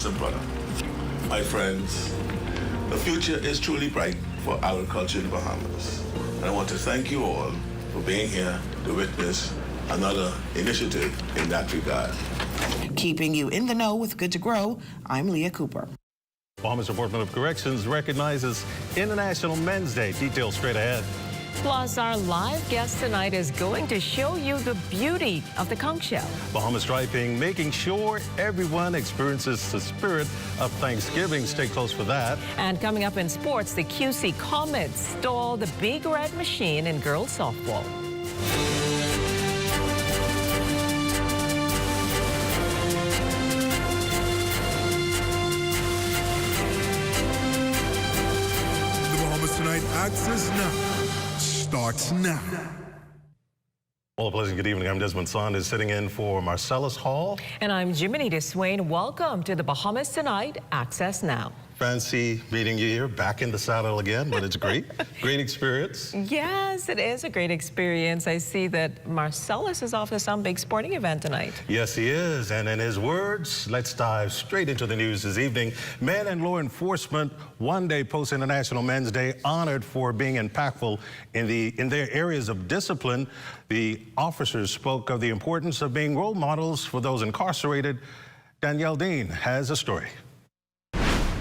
sister brother. My friends, the future is truly bright for agriculture in the Bahamas. And I want to thank you all for being here to witness another initiative in that regard. Keeping you in the know with Good to Grow, I'm Leah Cooper. Bahamas Department of Corrections recognizes International Men's Day. Details straight ahead. Plus, our live guest tonight is going to show you the beauty of the conch shell. Bahamas Striping, making sure everyone experiences the spirit of Thanksgiving. Stay close for that. And coming up in sports, the QC Comets stole the Big Red Machine in girls softball. The Bahamas Tonight Access Now starts now. Well, a pleasant good evening. I'm Desmond Son, is sitting in for Marcellus Hall. And I'm Jiminita Swain. Welcome to the Bahamas Tonight Access Now. Fancy meeting you here, back in the saddle again, but it's great. Great experience. Yes, it is a great experience. I see that Marcellus is off to some big sporting event tonight. Yes, he is. And in his words, let's dive straight into the news this evening. Men and law enforcement, one day post-International Men's Day, honored for being impactful in their areas of discipline. The officers spoke of the importance of being role models for those incarcerated. Danielle Dean has a story.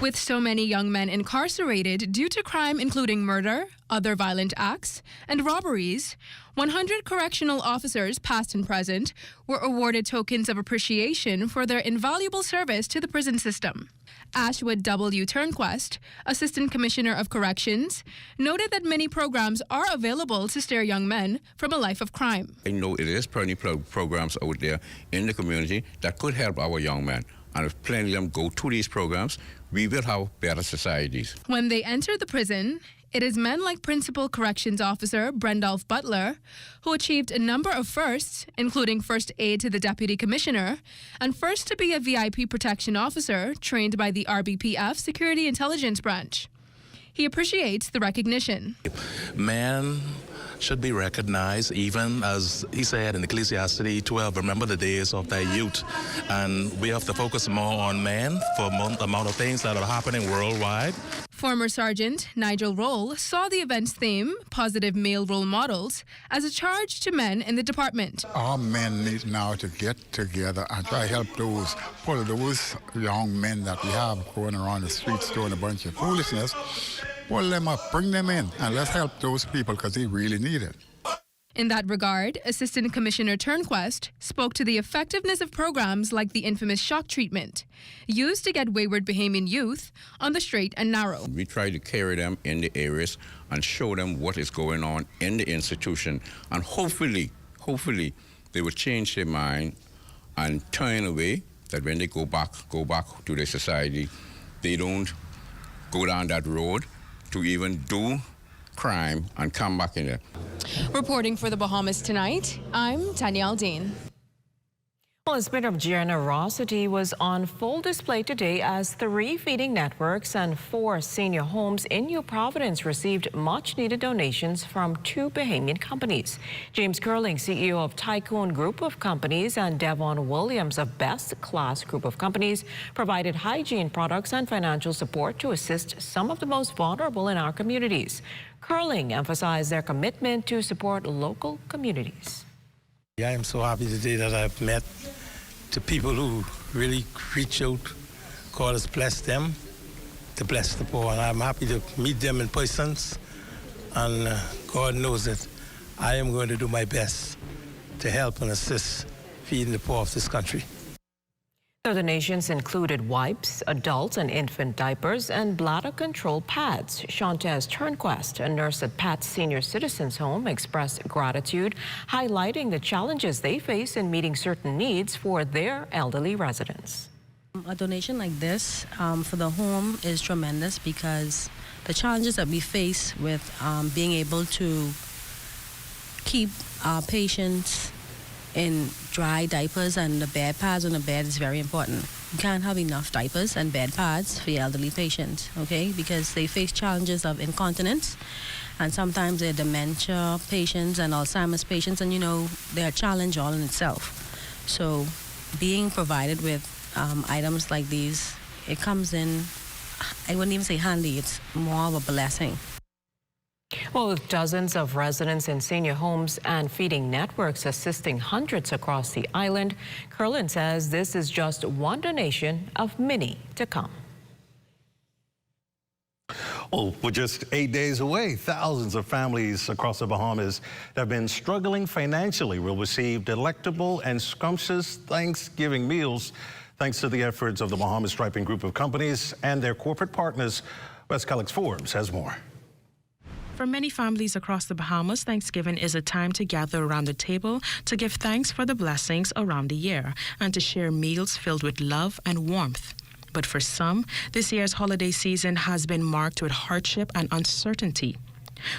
With so many young men incarcerated due to crime including murder, other violent acts, and robberies, 100 correctional officers, past and present, were awarded tokens of appreciation for their invaluable service to the prison system. Ashwood W. Turnquest, Assistant Commissioner of Corrections, noted that many programs are available to steer young men from a life of crime. I know it is plenty programs out there in the community that could help our young men. And if plenty of them go to these programs, we will have better societies. When they enter the prison, it is men like Principal Corrections Officer Brendolph Butler who achieved a number of firsts, including first aid to the Deputy Commissioner and first to be a VIP protection officer trained by the RBPF Security Intelligence Branch. He appreciates the recognition. Men should be recognized, even as he said in Ecclesiastes 12, remember the days of thy youth. And we have to focus more on men for the amount of things that are happening worldwide. Former Sergeant Nigel Roll saw the event's theme, Positive Male Role Models, as a charge to men in the department. Our men need now to get together and try to help pull those young men that we have going around the streets doing a bunch of foolishness, pull them up, bring them in, and let's help those people because they really need it. In that regard, Assistant Commissioner Turnquest spoke to the effectiveness of programs like the infamous shock treatment, used to get wayward Bahamian youth on the straight and narrow. We try to carry them in the areas and show them what is going on in the institution, and hopefully, they will change their mind and turn away, that when they go back to their society, they don't go down that road to even do crime and come back in there. Reporting for the Bahamas Tonight, I'm Danielle Dean. Well, a spirit of generosity was on full display today as 3 feeding networks and 4 senior homes in New Providence received much-needed donations from 2 Bahamian companies. James Curling, CEO of Tycoon Group of Companies, and Devon Williams of Best Class Group of Companies provided hygiene products and financial support to assist some of the most vulnerable in our communities. Curling emphasized their commitment to support local communities. I am so happy today that I've met the people who really reach out, God has blessed them to bless the poor. And I'm happy to meet them in person. And God knows that I am going to do my best to help and assist feeding the poor of this country. The donations included wipes, adult and infant diapers, and bladder control pads. Shantez Turnquest, a nurse at Pat's Senior Citizens Home, expressed gratitude, highlighting the challenges they face in meeting certain needs for their elderly residents. A donation like this for the home is tremendous because the challenges that we face with being able to keep our patients in dry diapers and the bed pads on the bed is very important. You can't have enough diapers and bed pads for your elderly patients, okay? Because they face challenges of incontinence, and sometimes they're dementia patients and Alzheimer's patients, and you know, they're a challenge all in itself. So being provided with items like these it comes in, I wouldn't even say handy, it's more of a blessing. Well, with dozens of residents in senior homes and feeding networks assisting hundreds across the island, Curlin says this is just one donation of many to come. Well, we're just 8 days away. Thousands of families across the Bahamas that have been struggling financially will receive delectable and scrumptious Thanksgiving meals thanks to the efforts of the Bahamas Striping Group of Companies and their corporate partners. West Calix Forbes has more. For many families across the Bahamas, Thanksgiving is a time to gather around the table to give thanks for the blessings around the year and to share meals filled with love and warmth. But for some, this year's holiday season has been marked with hardship and uncertainty.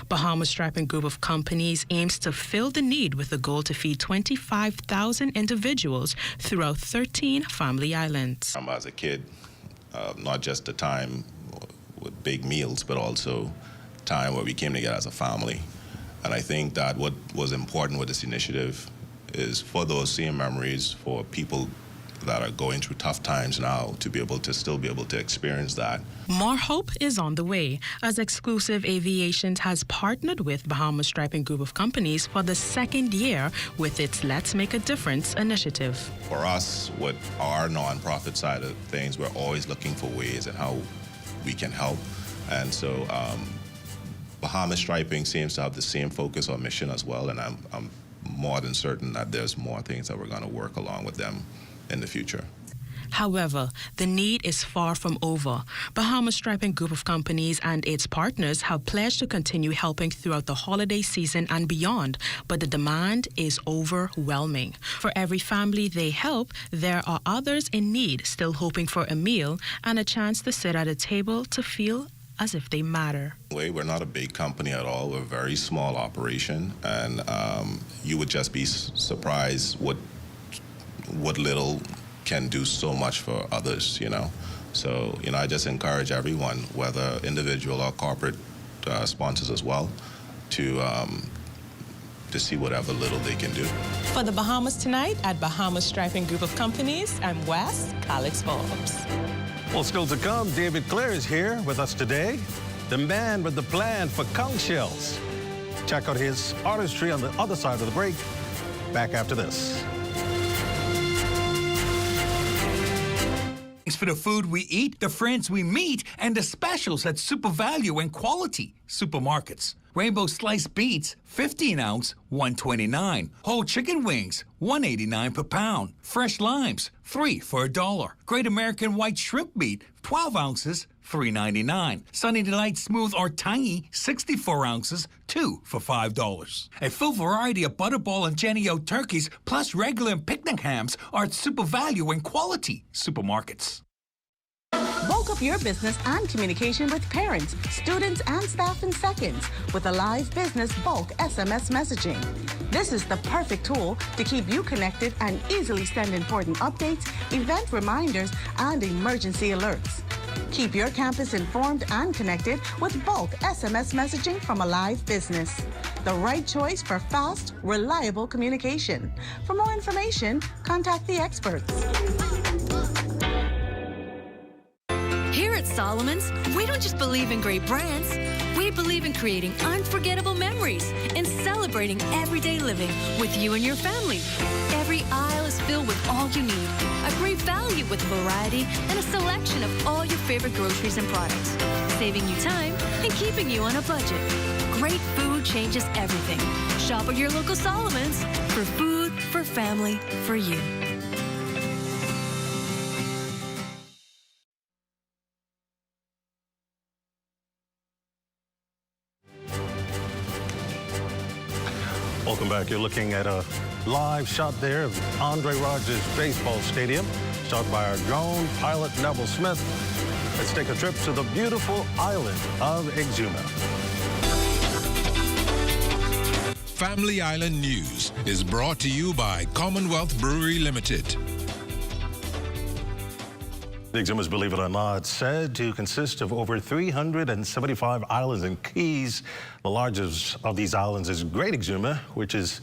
Bahamas Striping Group of Companies aims to fill the need with the goal to feed 25,000 individuals throughout 13 family islands. As a kid, not just the time with big meals, but also time where we came together as a family. And I think that what was important with this initiative is for those same memories, for people that are going through tough times now to be able to still be able to experience that. More hope is on the way as Exclusive Aviations has partnered with Bahamas Striping Group of Companies for the second year with its Let's Make a Difference initiative. For us, with our nonprofit side of things, we're always looking for ways and how we can help. And so Bahamas Striping seems to have the same focus or mission as well, and I'm more than certain that there's more things that we're going to work along with them in the future. However, the need is far from over. Bahamas Striping Group of Companies and its partners have pledged to continue helping throughout the holiday season and beyond, but the demand is overwhelming. For every family they help, there are others in need still hoping for a meal and a chance to sit at a table to feel as if they matter. We're not a big company at all. We're a very small operation, and you would just be surprised what little can do so much for others, you know. So, you know, I just encourage everyone, whether individual or corporate sponsors as well, to see whatever little they can do. For the Bahamas Tonight at Bahamas Striping Group of Companies, I'm Wes Calix Forbes. Well, still to come, David Clare is here with us today, the man with the plan for conch shells. Check out his artistry on the other side of the break. Back after this. Thanks for the food we eat, the friends we meet, and the specials at Super Value and Quality Supermarkets. Rainbow sliced beets, 15-ounce, $1.29. Whole chicken wings, $1.89 per pound. Fresh limes, 3 for $1. Great American white shrimp meat, 12 ounces, $3.99. Sunny Delight smooth or tangy, 64 ounces, 2 for $5. A full variety of Butterball and Jenny-O turkeys, plus regular and picnic hams, are at Super Value and Quality Supermarkets. Bulk up your business and communication with parents, students, and staff in seconds with a live business bulk SMS messaging. This is the perfect tool to keep you connected and easily send important updates, event reminders, and emergency alerts. Keep your campus informed and connected with bulk SMS messaging from a live business. The right choice for fast, reliable communication. For more information, contact the experts. Here at Solomon's, we don't just believe in great brands. We believe in creating unforgettable memories and celebrating everyday living with you and your family. Every aisle is filled with all you need. A great value with variety and a selection of all your favorite groceries and products. Saving you time and keeping you on a budget. Great food changes everything. Shop at your local Solomon's for food, for family, for you. Welcome back. You're looking at a live shot there of Andre Rogers Baseball Stadium, shot by our drone pilot Neville Smith. Let's take a trip to the beautiful island of Exuma. Family Island News is brought to you by Commonwealth Brewery Limited. Exuma is, believe it or not, said to consist of over 375 islands and keys. The largest of these islands is Great Exuma, which is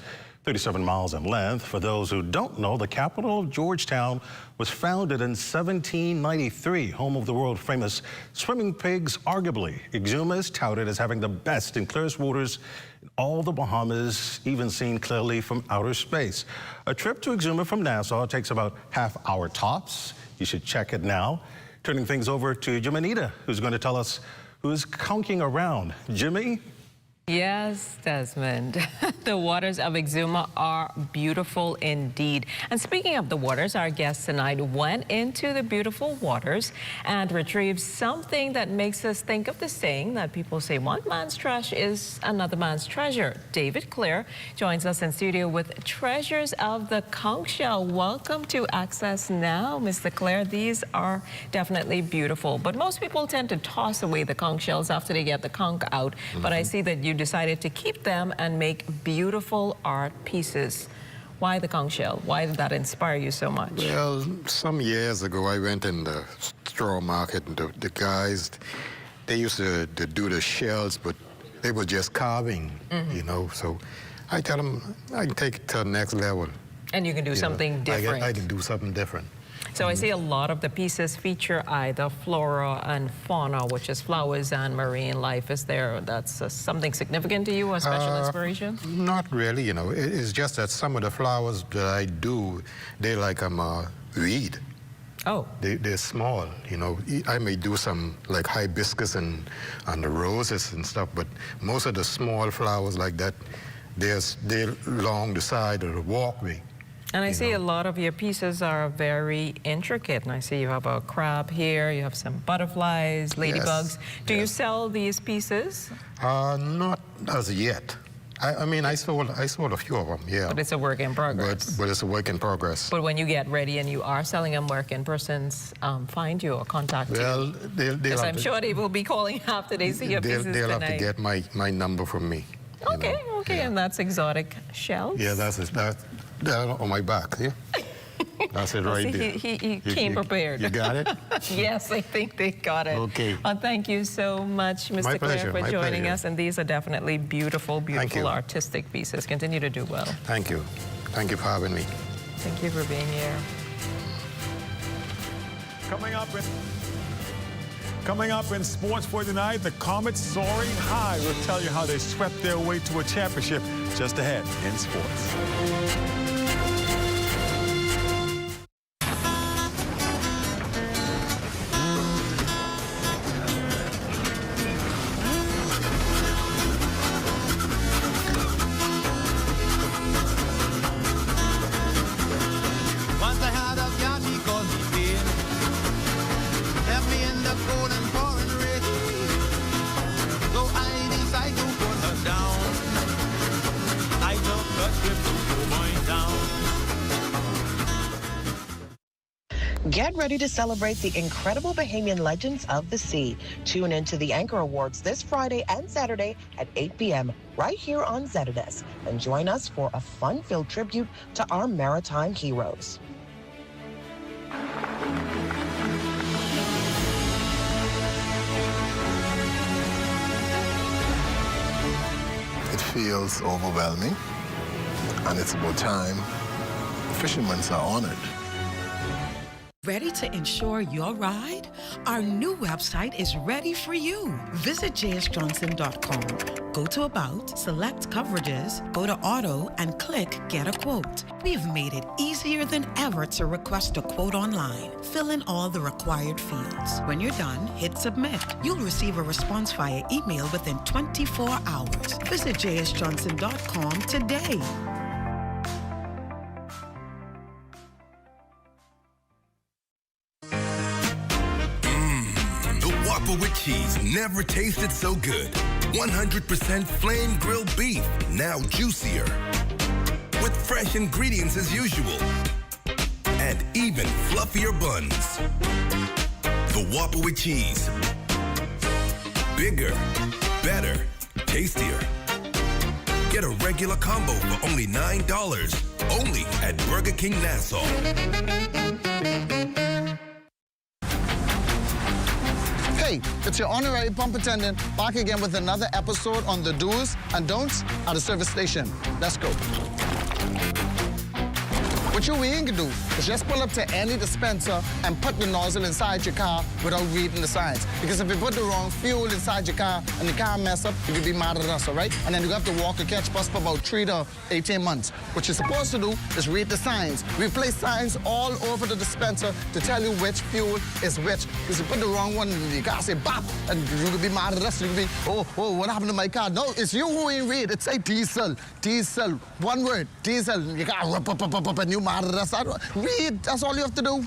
37 miles in length. For those who don't know, the capital of Georgetown was founded in 1793, home of the world-famous swimming pigs. Arguably, Exuma is touted as having the best and clearest waters in all the Bahamas, even seen clearly from outer space. A trip to Exuma from Nassau takes about half-hour tops. You should check it now. Turning things over to Jimenita, who's going to tell us who's conking around. Jimmy? Yes, Desmond. The waters of Exuma are beautiful indeed. And speaking of the waters, our guest tonight went into the beautiful waters and retrieved something that makes us think of the saying that people say one man's trash is another man's treasure. David Clare joins us in studio with treasures of the conch shell. Welcome to Access Now, Mr. Clare. These are definitely beautiful, but most people tend to toss away the conch shells after they get the conch out. But I see that you decided to keep them and make beautiful art pieces. Why the conch shell? Why did that inspire you so much? Well, some years ago, I went in the straw market, and the guys, they used to do the shells, but they were just carving, you know. So I tell them, I can take it to the next level. And you can do something different. I can do something different. So I see a lot of the pieces feature either flora and fauna, which is flowers and marine life. Is there, that's something significant to you, a special inspiration? Not really, you know. It's just that some of the flowers that I do, they're like weed. Oh. They're small, you know. I may do some like hibiscus and the roses and stuff, but most of the small flowers like that, they're along the side of the walkway. And I see a lot of your pieces are very intricate. And I see you have a crab here, you have some butterflies, ladybugs. Yes. Do you sell these pieces? Not as yet. I mean, I sold a few of them, yeah. But it's a work in progress. But it's a work in progress. But when you get ready and you are selling them, where can persons find you or contact you? Well, they'll I'm sure they will be calling after they see your pieces they'll tonight. have to get my number from me. Okay, okay, and that's exotic shells? Yeah, that's on my back, yeah? That's it right there. He came prepared. You got it? Yes, I think they got it. Okay. Thank you so much, Mr. Clare, for joining us. And these are definitely beautiful, beautiful artistic pieces. Continue to do well. Thank you. Thank you for having me. Thank you for being here. Coming up in sports for tonight, the Comets soaring high. We'll tell you how they swept their way to a championship just ahead in sports. Get ready to celebrate the incredible Bahamian legends of the sea. Tune into the Anchor Awards this Friday and Saturday at 8 p.m. right here on ZNS. And join us for a fun-filled tribute to our maritime heroes. It feels overwhelming, and it's about time. Fishermen are honored. Ready to insure your ride? Our new website is ready for you. Visit jsjohnson.com. Go to About, select Coverages, go to Auto, and click Get a Quote. We've made it easier than ever to request a quote online. Fill in all the required fields. When you're done, hit Submit. You'll receive a response via email within 24 hours. Visit jsjohnson.com today. With cheese never tasted so good. 100% flame grilled beef, now juicier. With fresh ingredients as usual. And even fluffier buns. The Whopper with cheese. Bigger, better, tastier. Get a regular combo for only $9. Only at Burger King Nassau. Hey, it's your honorary pump attendant back again with another episode on the do's and don'ts at the service station. Let's go. What you ain't gonna do is just pull up to any dispenser and put the nozzle inside your car without reading the signs. Because if you put the wrong fuel inside your car and the car mess up, you could be mad at us, all right? And then you have to walk a catch bus for about 3 to 18 months. What you're supposed to do is read the signs. We place signs all over the dispenser to tell you which fuel is which. Because you put the wrong one, you gotta say bop, and you could be mad at us. You could be, oh, what happened to my car? No, it's you who ain't read. It say diesel, diesel, one word, diesel. You gotta up, and you mad at us. Read, that's all you have to do.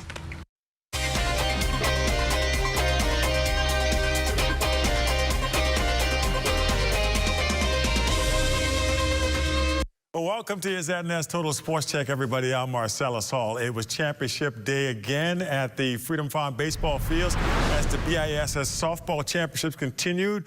Well, welcome to your ZNS Total Sports Check, everybody. I'm Marcellus Hall. It was championship day again at the Freedom Farm baseball fields as the BISS softball championships continued.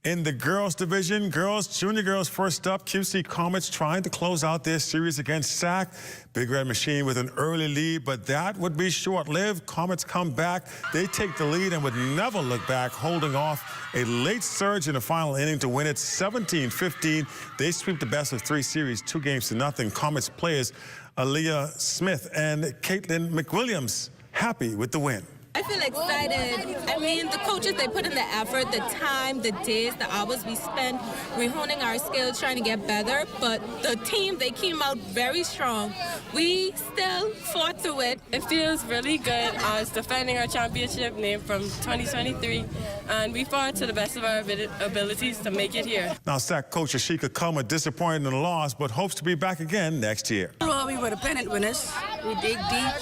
In the girls division, junior girls first up, QC Comets trying to close out their series against SAC. Big Red Machine with an early lead, but that would be short-lived. Comets come back. They take the lead and would never look back, holding off a late surge in the final inning to win it 17-15. They sweep the best-of-3 series, 2-0. Comets players Aaliyah Smith and Caitlin McWilliams happy with the win. I feel excited. I mean, the coaches, they put in the effort, the time, the days, the hours we spent rehoning our skills, trying to get better. But the team, they came out very strong. We still fought through it. It feels really good. It's defending our championship name from 2023, and we fought to the best of our abilities to make it here. Now, SAC coach Ashika Kuma disappointed in the loss, but hopes to be back again next year. Well, we were the pennant winners. We dig deep.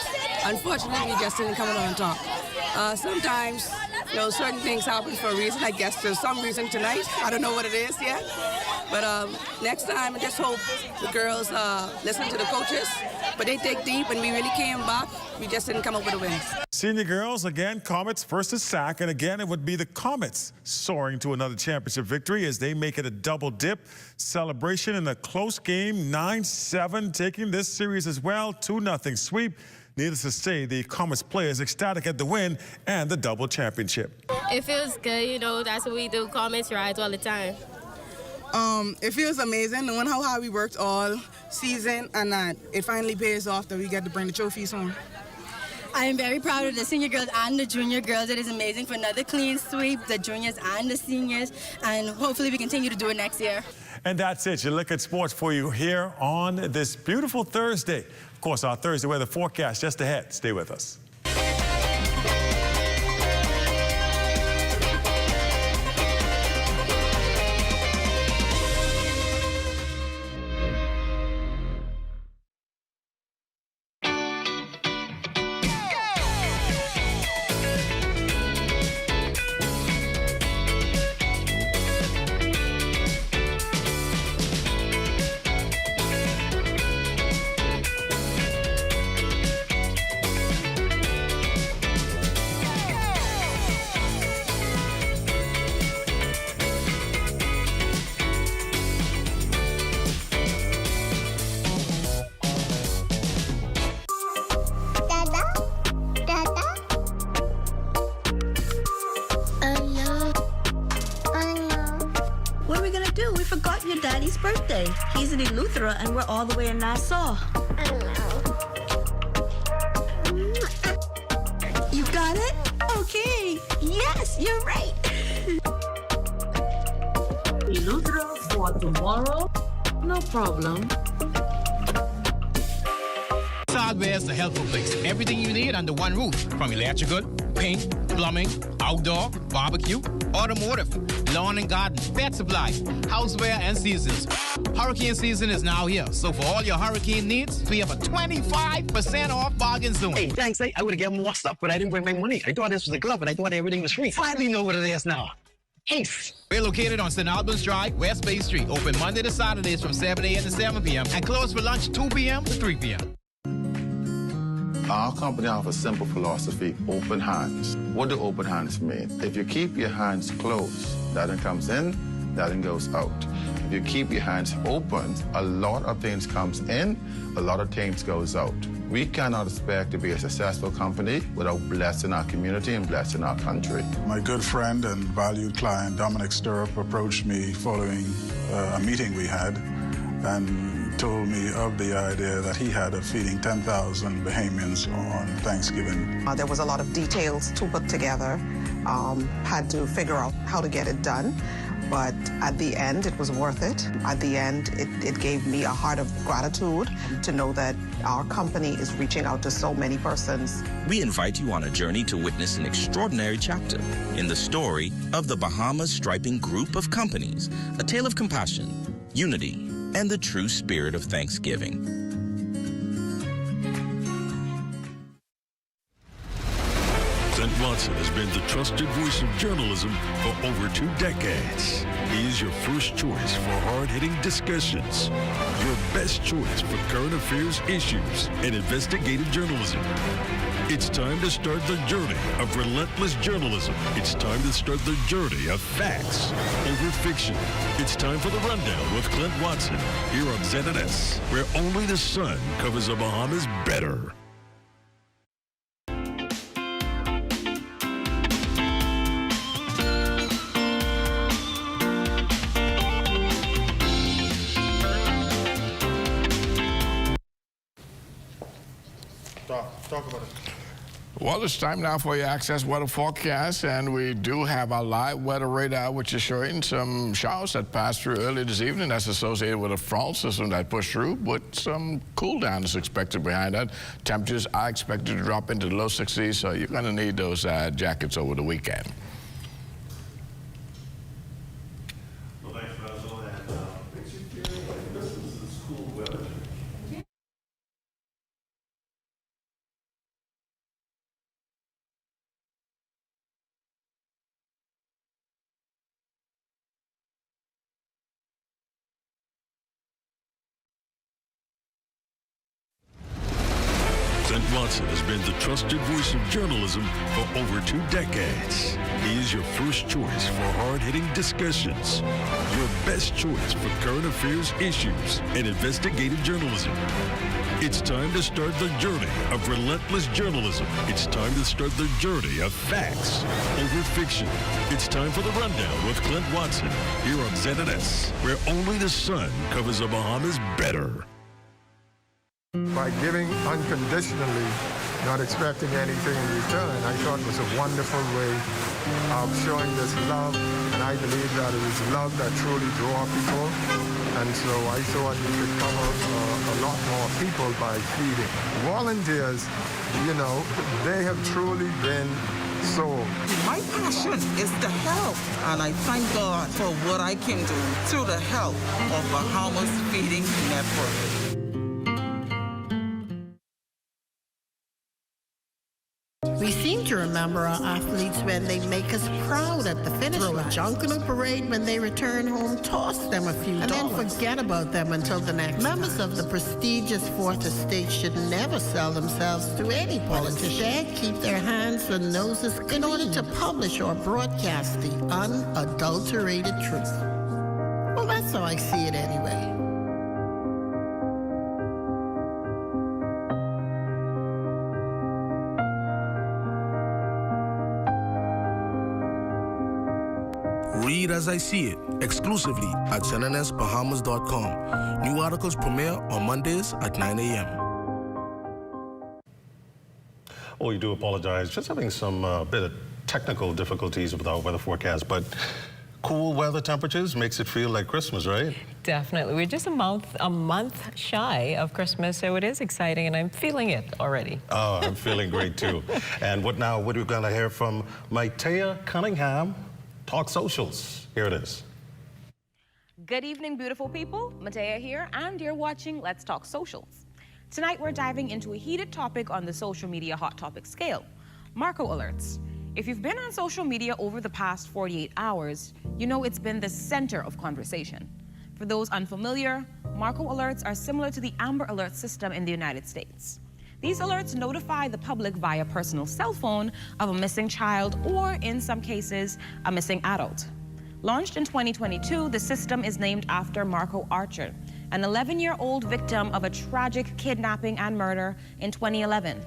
Unfortunately, we just didn't come out on top. Sometimes, certain things happen for a reason. I guess there's some reason tonight. I don't know what it is yet. But next time, I just hope the girls listen to the coaches. But they dig deep, and we really came back. We just didn't come up with a win. Senior girls, again, Comets versus SAC. And again, it would be the Comets soaring to another championship victory as they make it a double dip celebration in a close game, 9-7, taking this series as well, 2-0 sweep. Needless to say, the Comets players ecstatic at the win and the double championship. It feels good, that's what we do, Comets rides all the time. It feels amazing knowing how hard we worked all season and that it finally pays off that we get to bring the trophies home. I am very proud of the senior girls and the junior girls. It is amazing for another clean sweep, the juniors and the seniors, and hopefully we continue to do it next year. And that's it. You look at sports for you here on this beautiful Thursday. Of course, our Thursday weather forecast just ahead. Stay with us. Your daddy's birthday. He's in Eleuthera and we're all the way in Nassau. You got it? Okay. Yes, you're right. Eleuthera for tomorrow? No problem. Hardware is the helpful place. Everything you need under one roof. From electrical, paint, plumbing, outdoor, barbecue, automotive, lawn and garden, pet supply, houseware, and seasons. Hurricane season is now here, so for all your hurricane needs, we have a 25% off bargain zone. Hey, thanks. I would have given more stuff, but I didn't bring my money. I thought this was a glove, and I thought everything was free. Finally know what it is now. Ace. We're located on St. Albans Drive, West Bay Street, open Monday to Saturdays from 7 a.m. to 7 p.m. and closed for lunch 2 p.m. to 3 p.m. Our company offers a simple philosophy, open hands. What do open hands mean? If you keep your hands closed, nothing comes in, nothing goes out. If you keep your hands open, a lot of things comes in, a lot of things goes out. We cannot expect to be a successful company without blessing our community and blessing our country. My good friend and valued client, Dominic Stirrup, approached me following a meeting we had and told me of the idea that he had of feeding 10,000 Bahamians on Thanksgiving. There was a lot of details to put together, had to figure out how to get it done. But at the end, it was worth it. At the end, it gave me a heart of gratitude to know that our company is reaching out to so many persons. We invite you on a journey to witness an extraordinary chapter in the story of the Bahamas Striping Group of Companies, a tale of compassion, unity, and the true spirit of Thanksgiving. Clint Watson has been the trusted voice of journalism for over 2 decades. He is your first choice for hard-hitting discussions, your best choice for current affairs issues and investigative journalism. It's time to start the journey of relentless journalism. It's time to start the journey of facts over fiction. It's time for the Rundown with Clint Watson here on ZNS, where only the sun covers the Bahamas better. Talk about it. Well, it's time now for your Access Weather Forecast, and we do have a live weather radar, which is showing some showers that passed through early this evening. That's associated with a front system that pushed through, but some cool down is expected behind that. Temperatures are expected to drop into the low 60s, so you're going to need those jackets over the weekend. Well, thanks, Basil, and makes you feel like this is cool weather. Clint Watson has been the trusted voice of journalism for over 2 decades. He is your first choice for hard-hitting discussions, your best choice for current affairs issues and investigative journalism. It's time to start the journey of relentless journalism. It's time to start the journey of facts over fiction. It's time for the Rundown with Clint Watson here on ZNS, where only the sun covers the Bahamas better. By giving unconditionally, not expecting anything in return, I thought was a wonderful way of showing this love, and I believe that it is love that truly draws people, and so I thought we could cover a lot more people by feeding. Volunteers, you know, they have truly been sold. My passion is to help, and I thank God for what I can do through the help of Bahamas Feeding Network. We seem to remember our athletes when they make us proud at the finish line. Throw a Junkanoo parade when they return home, toss them a few dollars, and then forget about them until the next Members of the prestigious Fourth Estate should never sell themselves to any politician. Instead, keep their hands and noses clean in order to publish or broadcast the unadulterated truth. Well, that's how I see it anyway. Read as I see it, exclusively at ZNSBahamas.com. New articles premiere on Mondays at 9 a.m. Oh, we do apologize. Just having some bit of technical difficulties with our weather forecast, but cool weather temperatures makes it feel like Christmas, right? Definitely. We're just a month shy of Christmas, so it is exciting, and I'm feeling it already. Oh, I'm feeling great, too. And what are we going to hear from Maitea Cunningham? Talk Socials. Here it is. Good evening, beautiful people. Maitea here, and you're watching Let's Talk Socials. Tonight, we're diving into a heated topic on the social media hot topic scale, Marco alerts. If you've been on social media over the past 48 hours, you know it's been the center of conversation. For those unfamiliar, Marco alerts are similar to the Amber Alert system in the United States. These alerts notify the public via personal cell phone of a missing child or, in some cases, a missing adult. Launched in 2022, the system is named after Marco Archer, an 11-year-old victim of a tragic kidnapping and murder in 2011.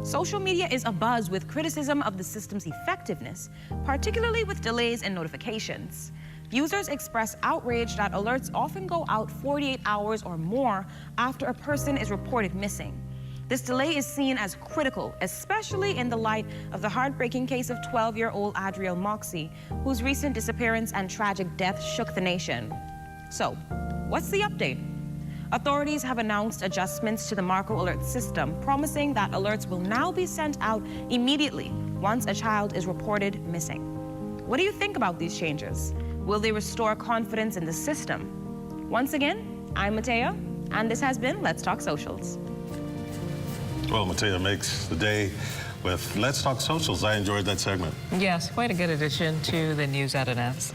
Social media is abuzz with criticism of the system's effectiveness, particularly with delays in notifications. Users express outrage that alerts often go out 48 hours or more after a person is reported missing. This delay is seen as critical, especially in the light of the heartbreaking case of 12-year-old Adriel Moxie, whose recent disappearance and tragic death shook the nation. So, what's the update? Authorities have announced adjustments to the Marco Alert system, promising that alerts will now be sent out immediately once a child is reported missing. What do you think about these changes? Will they restore confidence in the system? Once again, I'm Matea, and this has been Let's Talk Socials. Well, Matea makes the day with Let's Talk Socials. I enjoyed that segment. Yes, quite a good addition to the news at NS.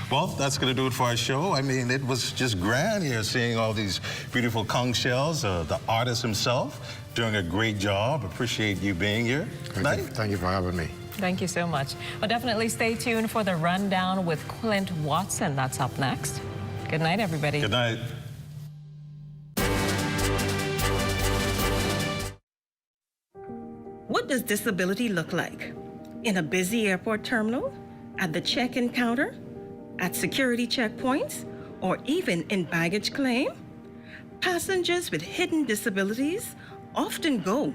Well, that's going to do it for our show. I mean, it was just grand here seeing all these beautiful conch shells. The artist himself doing a great job. Appreciate you being here. Thank you for having me. Thank you so much. Well, definitely stay tuned for the rundown with Clint Watson. That's up next. Good night, everybody. Good night. What does disability look like? In a busy airport terminal? At the check-in counter? At security checkpoints? Or even in baggage claim? Passengers with hidden disabilities often go